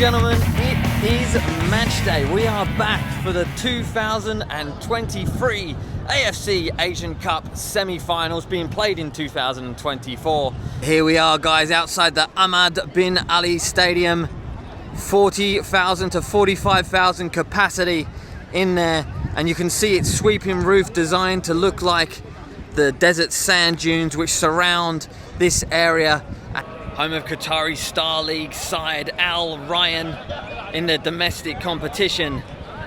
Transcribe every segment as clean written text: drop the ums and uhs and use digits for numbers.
gentlemen, it is match day. We are back for the 2023 AFC Asian Cup semi-finals being played in 2024. Here we are, guys, outside the Ahmad bin Ali Stadium. 40,000 to 45,000 capacity in there, and you can see its sweeping roof designed to look like the desert sand dunes which surround this area. Home of Qatari Star League side Al Ryan in the domestic competition.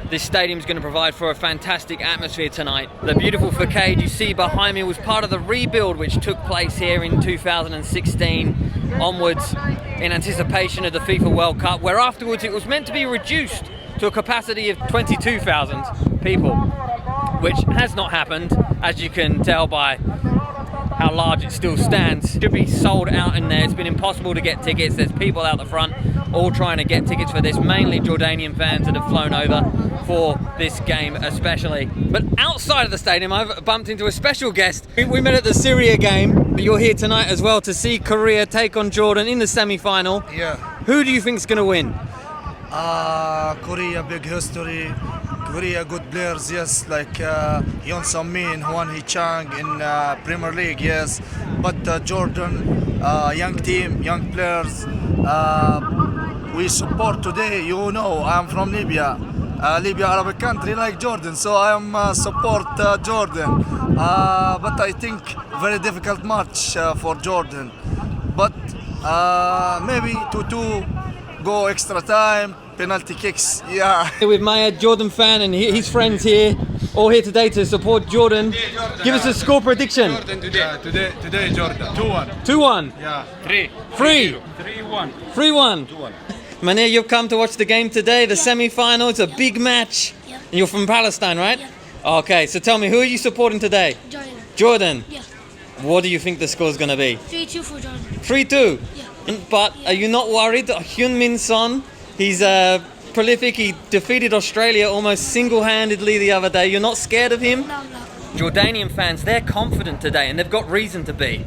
This stadium is going to provide for a fantastic atmosphere tonight. The beautiful facade you see behind me was part of the rebuild which took place here in 2016 onwards in anticipation of the FIFA World Cup, where afterwards it was meant to be reduced to a capacity of 22,000 people, which has not happened, as you can tell by how large it still stands. Should be sold out in there. It's been impossible to get tickets. There's people out the front all trying to get tickets for this, mainly Jordanian fans that have flown over for this game especially. But outside of the stadium, I've bumped into a special guest. We met at the Syria game, but you're here tonight as well to see Korea take on Jordan in the semi-final. Yeah. Who do you think is going to win? Korea, big history. Korea, good players, yes, like Yoon Sung-min, Hwan Hee-chang in Premier League, yes. But Jordan, young team, young players. We support today, you know, I'm from Libya. Libya, Arabic country like Jordan, so I am support Jordan. But I think very difficult match for Jordan. But maybe 2-2, go extra time, penalty kicks, yeah. With my Jordan fan and his friends here, all here today to support Jordan. Give us a score prediction. Jordan today. Today Jordan. 2-1. 2-1. Yeah. 3. 3-1. 3-1. 2-1. Manir, you've come to watch the game today, the semi-final. It's a big match. Yeah. And you're from Palestine, right? Yeah. Okay, so tell me, who are you supporting today? Jordan. Jordan. Yeah. What do you think the score's going to be? 3-2 for Jordan. 3-2. Yeah. But are you not worried that Heung-min Son, he's prolific, he defeated Australia almost single-handedly the other day. You're not scared of him? No. Jordanian fans, they're confident today, and they've got reason to be.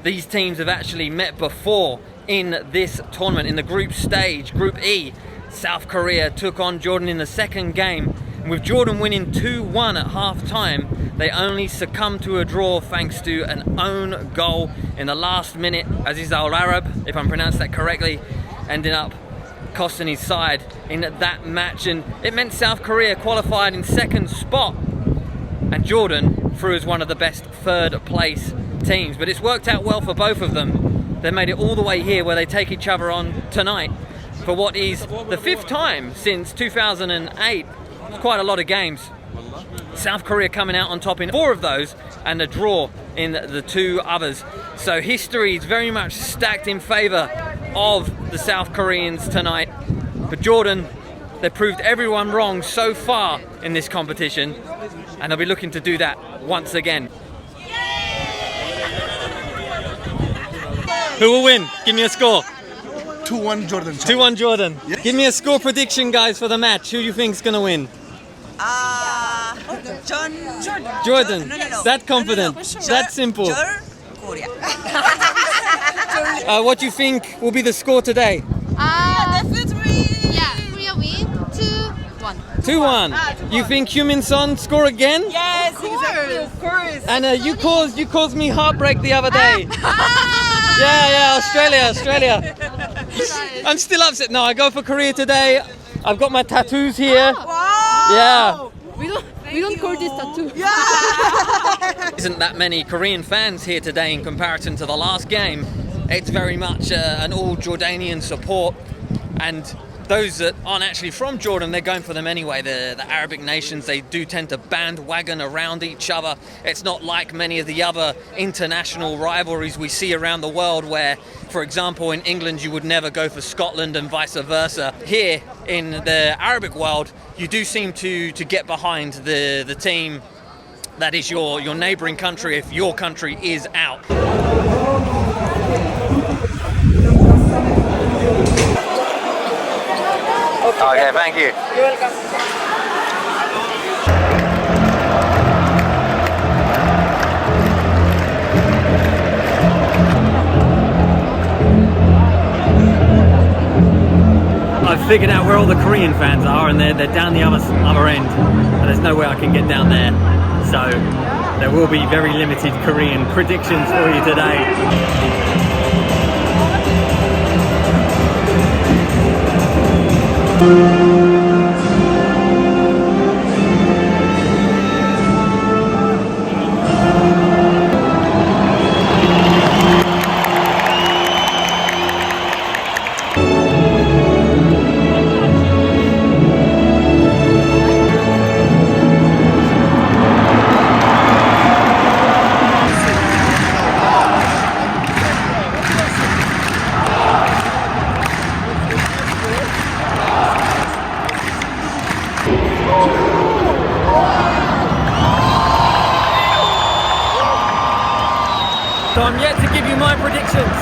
These teams have actually met before in this tournament, in the group stage, Group E. South Korea took on Jordan in the second game. With Jordan winning 2-1 at half-time, they only succumbed to a draw thanks to an own goal in the last minute. Aziz Al-Arab, if I'm pronounced that correctly, ending up costing his side in that match, and it meant South Korea qualified in second spot and Jordan through as one of the best third place teams. But it's worked out well for both of them. They made it all the way here where they take each other on tonight for what is the fifth time since 2008. It's quite a lot of games. South Korea coming out on top in 4 of those and a draw in the 2 others. So history is very much stacked in favour of the South Koreans tonight. But Jordan, they've proved everyone wrong so far in this competition, and they'll be looking to do that once again. Who will win? Give me a score. 2-1 Jordan. 2-1 Jordan. Yes. Give me a score prediction, guys, for the match. Who do you think is going to win? Jordan. No. That confident. That simple. Korea. What do you think will be the score today? Definitely. Yeah, Korea win 2-1. 2-1. You think Heung-min Son score again? Yes, exactly. Of course. And you caused me heartbreak the other day. Yeah, Australia. I'm still upset. No, I go for Korea today. I've got my tattoos here. Wow. Yeah. We don't call this tattoo. Isn't that many Korean fans here today in comparison to the last game. It's very much an all Jordanian support, and those that aren't actually from Jordan, they're going for them anyway. The Arabic nations, they do tend to bandwagon around each other. It's not like many of the other international rivalries we see around the world where, for example, in England you would never go for Scotland and vice versa. Here in the Arabic world, you do seem to get behind the team that is your neighbouring country if your country is out. Okay, thank you. You're welcome. I've figured out where all the Korean fans are, and they're down the other end, and there's no way I can get down there. So there will be very limited Korean predictions for you today. So I'm yet to give you my predictions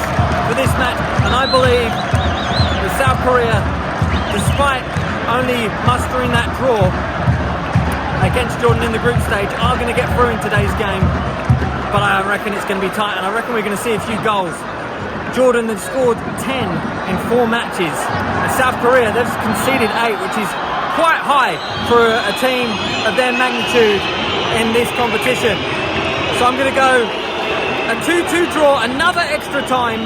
for this match, and I believe that South Korea, despite only mustering that draw against Jordan in the group stage, are going to get through in today's game. But I reckon it's going to be tight, and I reckon we're going to see a few goals. Jordan has scored 10 in 4 matches, and South Korea, they've conceded 8, which is quite high for a team of their magnitude in this competition. So I'm going to go a 2-2 draw, another extra time,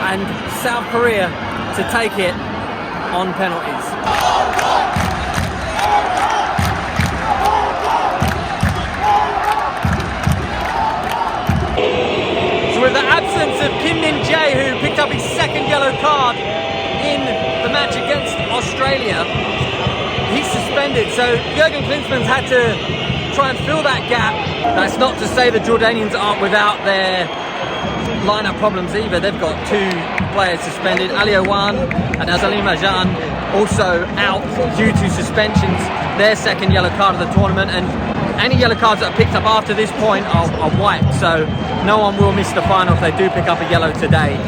and South Korea to take it on penalties. So with the absence of Kim Min-jae, who picked up his second yellow card in the match against Australia, he's suspended. So Jurgen Klinsmann's had to try and fill that gap. That's not to say the Jordanians aren't without their lineup problems either. They've got 2 players suspended. Ali Owan and Al-Naimat also out due to suspensions. Their second yellow card of the tournament, and any yellow cards that are picked up after this point are white. So no one will miss the final if they do pick up a yellow today.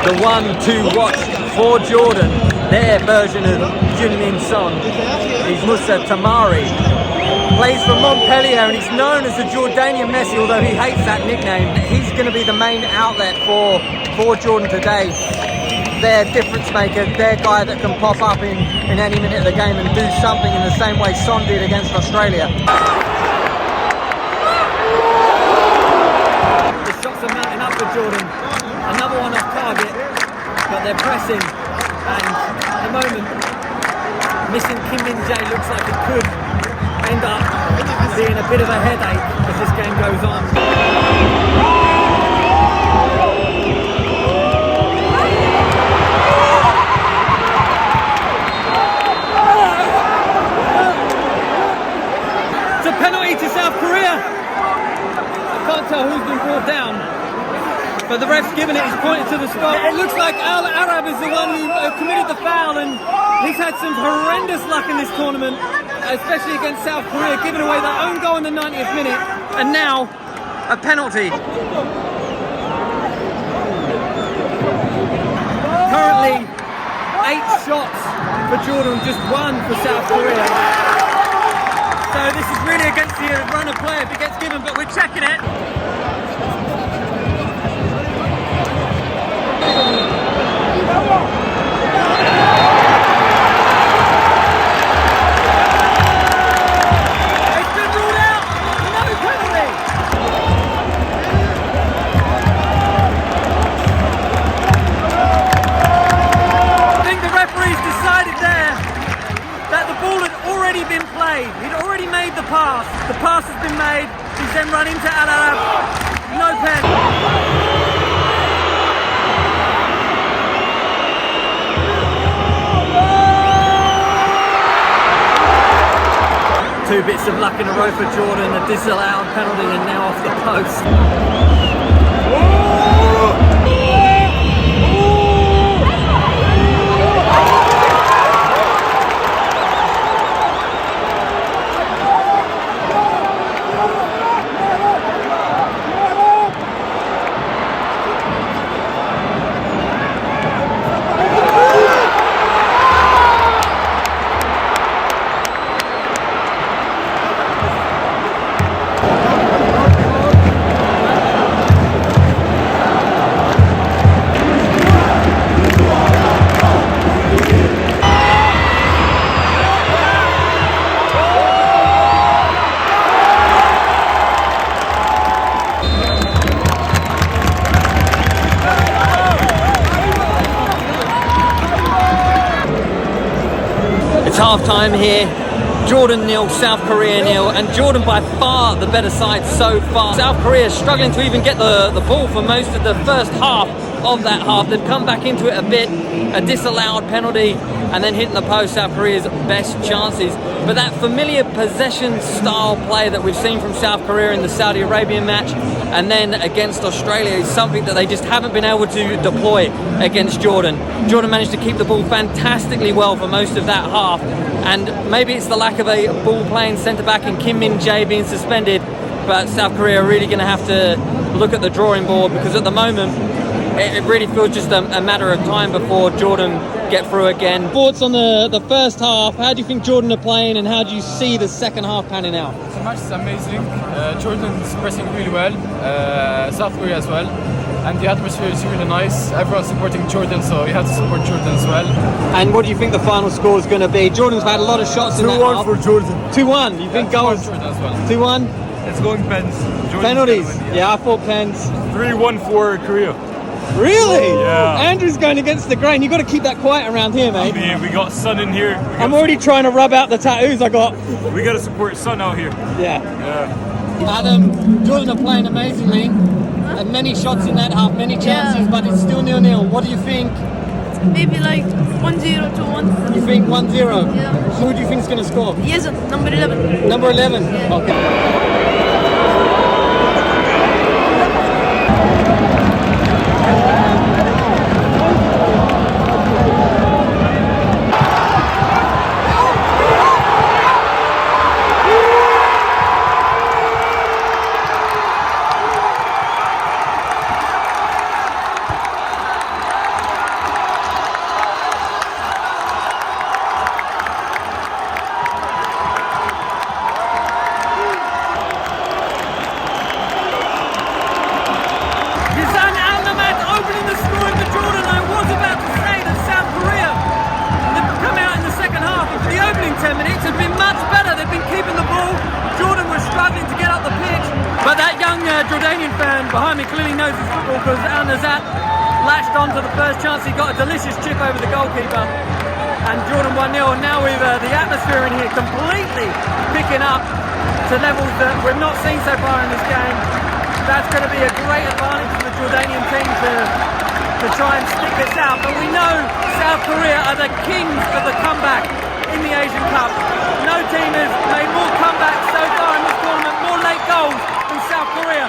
The one to watch for Jordan, their version of Jun-Min Son, is Al-Taamari. Plays for Montpellier, and he's known as the Jordanian Messi, although he hates that nickname. He's going to be the main outlet for Jordan today. Their difference maker, their guy that can pop up in any minute of the game and do something in the same way Son did against Australia. The shots are mounting up for Jordan. Another one off target, but they're pressing, and at the moment missing Kim Min-jae looks like it could end up being a bit of a headache as this game goes on. It's a penalty to South Korea. I can't tell who's been brought down, but the ref's given it, he's pointed to the spot. It looks like Al-Arab is the one who committed the foul, and he's had some horrendous luck in this tournament, especially against South Korea, giving away their own goal in the 90th minute, and now a penalty. Currently 8 shots for Jordan, just 1 for South Korea. So this is really against the run of play if it gets given, but we're checking it. He'd already made the pass. The pass has been made. He's then run into Al-Arab. No pen. Two bits of luck in a row for Jordan, a disallowed penalty and now off the post. It's half time here. Jordan 0, South Korea 0, and Jordan by far the better side so far. South Korea struggling to even get the ball for most of the first half of that half. They've come back into it a bit, a disallowed penalty, and then hitting the post, South Korea's best chances. But that familiar possession style play that we've seen from South Korea in the Saudi Arabian match and then against Australia is something that they just haven't been able to deploy against Jordan. Jordan managed to keep the ball fantastically well for most of that half, and maybe it's the lack of a ball playing centre back and Kim Min Jae being suspended, but South Korea are really going to have to look at the drawing board, because at the moment it really feels just a matter of time before Jordan get through again. Thoughts on the first half? How do you think Jordan are playing, and how do you see the second half panning out? The match is amazing. Jordan is pressing really well. South Korea as well. And the atmosphere is really nice. Everyone's supporting Jordan, so you have to support Jordan as well. And what do you think the final score is going to be? Jordan's had a lot of shots in that half. 2-1 for Jordan. 2-1? You think goals? Jordan as well. 2-1? It's going pens. Jordan's Penalties? gonna win, Yeah, I thought pens. 3-1 for Korea. Really? Yeah. Andrew's going against the grain. You've got to keep that quiet around here, mate. We got Sun in here. I'm already trying to rub out the tattoos I got. We got to support Sun out here. Yeah. Yeah. Adam, Jordan are playing amazingly. And many shots in that half, many chances, but it's still 0-0. What do you think? Maybe like 1-0, 2-1. You think 1-0? Yeah. Who do you think is going to score? Yes, number 11. Number 11? Yeah. Okay. Al-Naimat opening the scoring for Jordan. I was about to say that South Korea, they've come out in the second half, but for the opening 10 minutes have been much better. They've been keeping the ball. Jordan was struggling to get up the pitch, but that young Jordanian fan behind me clearly knows his football, because Al-Naimat latched on to the first chance. He got a delicious chip over the goalkeeper, and Jordan 1-0. And now we've the atmosphere in here completely picking up to levels that we've not seen so far in this game. That's going to be a great advantage for the Jordanian team to try and stick this out. But we know South Korea are the kings of the comeback in the Asian Cup. No team has made more comebacks so far in this tournament, more late goals than South Korea.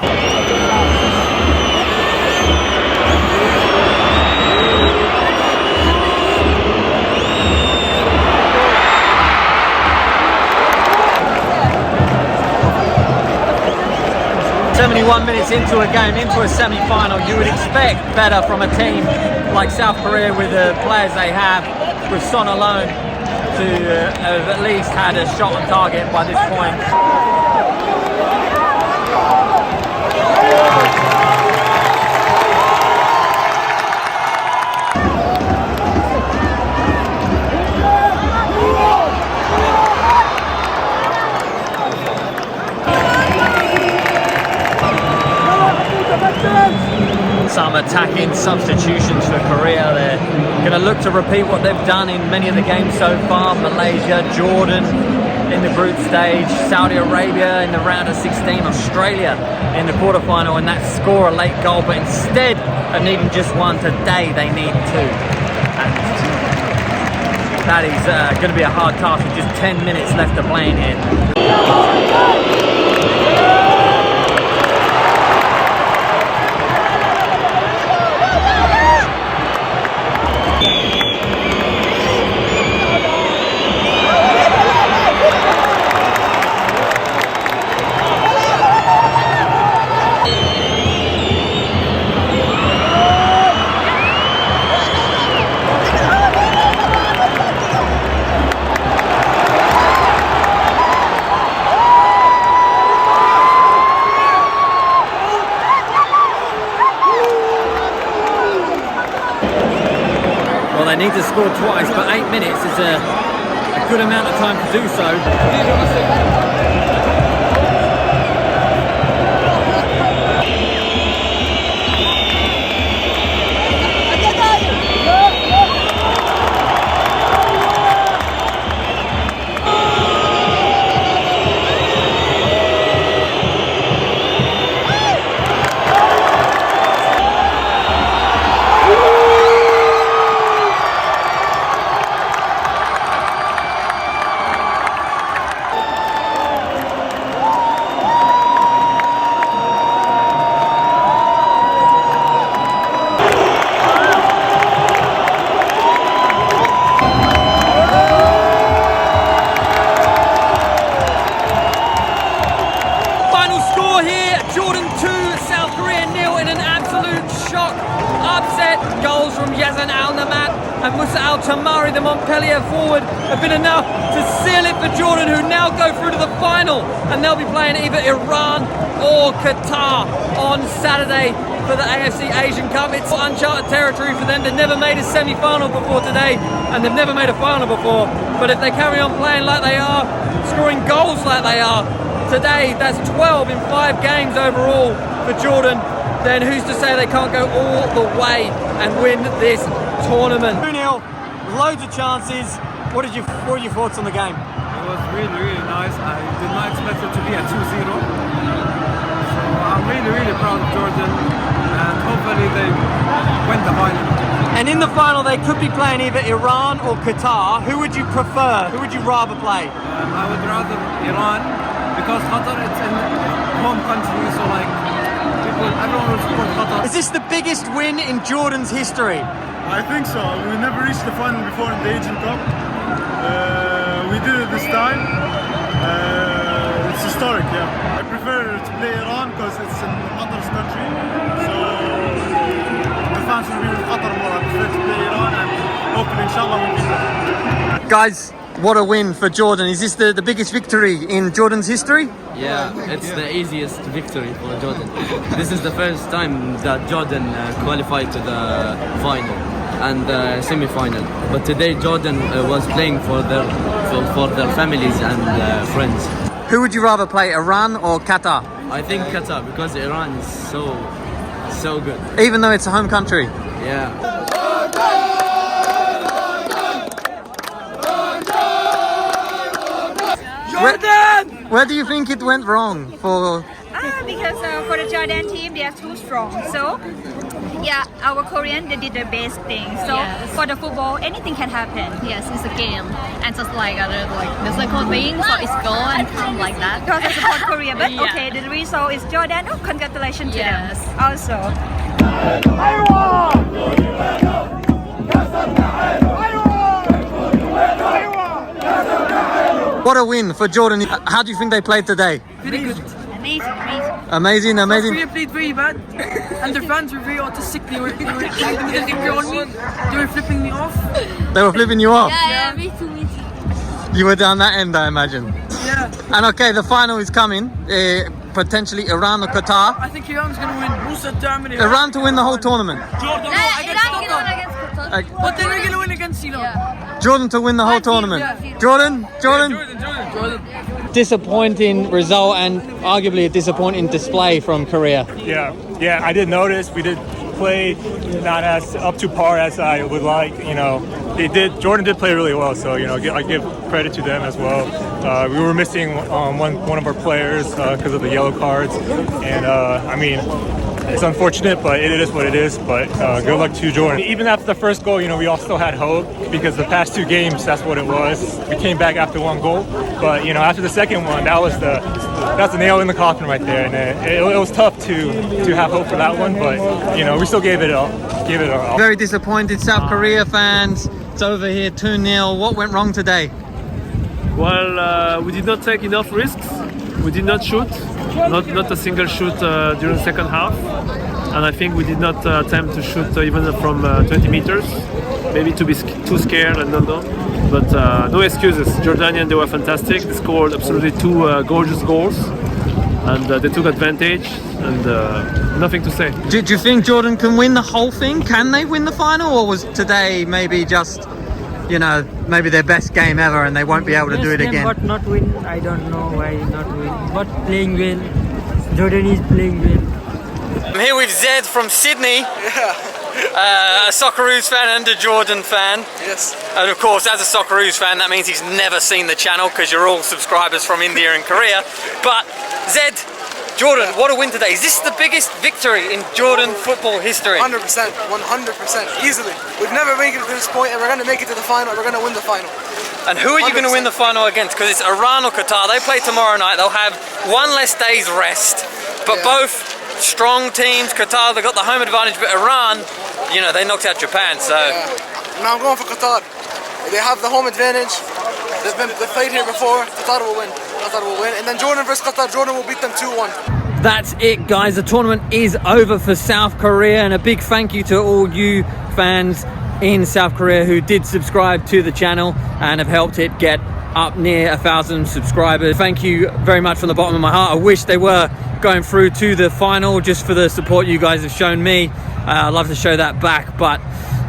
attacking. 71 minutes into a game, into a semi-final, you would expect better from a team like South Korea with the players they have, with Son alone, to have at least had a shot on target by this point. Some attacking substitutions for Korea. They're going to look to repeat what they've done in many of the games so far. Malaysia, Jordan in the group stage, Saudi Arabia in the round of 16, Australia in the quarterfinal, and that score a late goal. But instead of needing just one today, they need two. And that is going to be a hard task with just 10 minutes left to play in here. They need to score twice, but 8 minutes is a good amount of time to do so. Al-Naimat and Al-Taamari, the Montpellier forward, have been enough to seal it for Jordan, who now go through to the final, and they'll be playing either Iran or Qatar on Saturday for the AFC Asian Cup. It's uncharted territory for them. They've never made a semi-final before today, and they've never made a final before. But if they carry on playing like they are, scoring goals like they are today, that's 12 in 5 games overall for Jordan. Then who's to say they can't go all the way and win this tournament? 2-0, loads of chances. What were your thoughts on the game? It was really nice. I did not expect it to be a 2-0. So I'm really proud of Jordan, and hopefully they win the final. And in the final they could be playing either Iran or Qatar. Who would you prefer? Who would you rather play? I would rather Iran, because Qatar it's in home country, so like everyone will support Qatar. Is this the biggest win in Jordan's history? I think so. We never reached the final before in the Asian Cup. We did it this time. It's historic, yeah. I prefer to play Iran because it's in Qatar's country. So the fans will be with Qatar more. I prefer to play Iran, and hopefully, inshallah, we'll beat them. Guys, what a win for Jordan. Is this the biggest victory in Jordan's history? Yeah, it's the easiest victory for Jordan. This is the first time that Jordan qualified to the final and semi-final. But today Jordan was playing for their families and friends. Who would you rather play, Iran or Qatar? I think Qatar, because Iran is so good. Even though it's a home country? Yeah. Where do you think it went wrong for because for the Jordan team, they are too strong. So, yeah, our Korean, they did the best thing. So, for the football, anything can happen. Yes, it's a game. And just like the second thing, so it's go and come like that. Because I support Korea, but okay, the result is Jordan. Oh, congratulations to them. Also. What a win for Jordan. How do you think they played today? Really good. Amazing. Korea played very bad, and their fans were very autistic. They were on me. They were flipping me off. They were flipping you off? Yeah, me too. You were down that end, I imagine. Yeah. And okay, the final is coming. Potentially Iran or Qatar. I think Iran's going to win. Al-Taamari. Iran to win the whole tournament. Jordan but then they're going to win against Iran. Jordan to win the whole tournament. Jordan. Disappointing result and arguably a disappointing display from Korea. Yeah, I did notice we did play not as up to par as I would like. Jordan did play really well, so I give credit to them as well. We were missing one of our players because of the yellow cards, and I mean, it's unfortunate, but it is what it is. But good luck to Jordan. Even after the first goal, we all still had hope because the past two games, that's what it was. We came back after one goal, but after the second one, that's the nail in the coffin right there. And it was tough to have hope for that one, but we still gave it all. Very disappointed South Korea fans. It's over here 2-0. What went wrong today? Well, we did not take enough risks. We did not shoot, not a single shoot during the second half. And I think we did not attempt to shoot even from 20 meters. Maybe to be too scared, I don't know. But no excuses. Jordanian, they were fantastic. They scored absolutely two gorgeous goals. And they took advantage, and nothing to say. Do you think Jordan can win the whole thing? Can they win the final, or was today maybe just, maybe their best game ever and they won't be able to do it again? But not win, I don't know why not win. But playing well, Jordan is playing well. I'm here with Zed from Sydney. A Socceroos fan and a Jordan fan. Yes. And of course, as a Socceroos fan, that means he's never seen the channel because you're all subscribers from India and Korea. But Zed, Jordan, what a win today. Is this the biggest victory in Jordan football history? 100%, 100%, easily. We've never made it to this point, and we're going to make it to the final. We're going to win the final. And who are you going to win the final against? Because it's Iran or Qatar. They play tomorrow night. They'll have one less day's rest. But both strong teams. Qatar, they got the home advantage, but Iran, they knocked out Japan. So now I'm going for Qatar. They have the home advantage. They've played here before. Qatar will win. And then Jordan versus Qatar. Jordan will beat them 2-1. That's it, guys. The tournament is over for South Korea, and a big thank you to all you fans in South Korea who did subscribe to the channel and have helped it get up near 1,000 subscribers. Thank you very much from the bottom of my heart. I wish they were going through to the final just for the support you guys have shown me. I'd love to show that back, but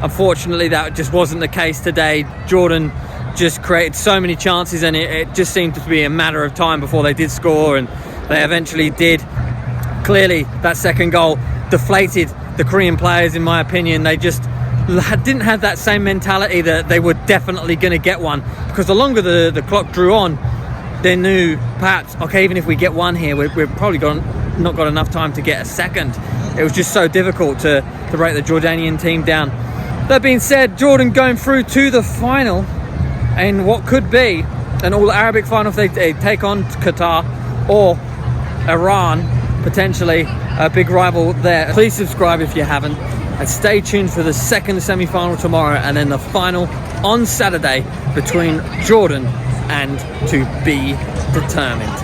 unfortunately that just wasn't the case today. Jordan just created so many chances, and it just seemed to be a matter of time before they did score, and they eventually did. Clearly that second goal deflated the Korean players, in my opinion. They just didn't have that same mentality that they were definitely going to get one, because the longer the clock drew on, they knew perhaps, okay, even if we get one here, we've probably not got enough time to get a second. It was just so difficult to break the Jordanian team down. That being said, Jordan going through to the final in what could be an all-Arabic final if they take on Qatar or Iran, potentially a big rival there. Please subscribe if you haven't, and stay tuned for the second semi-final tomorrow, and then the final on Saturday between Jordan and to be determined.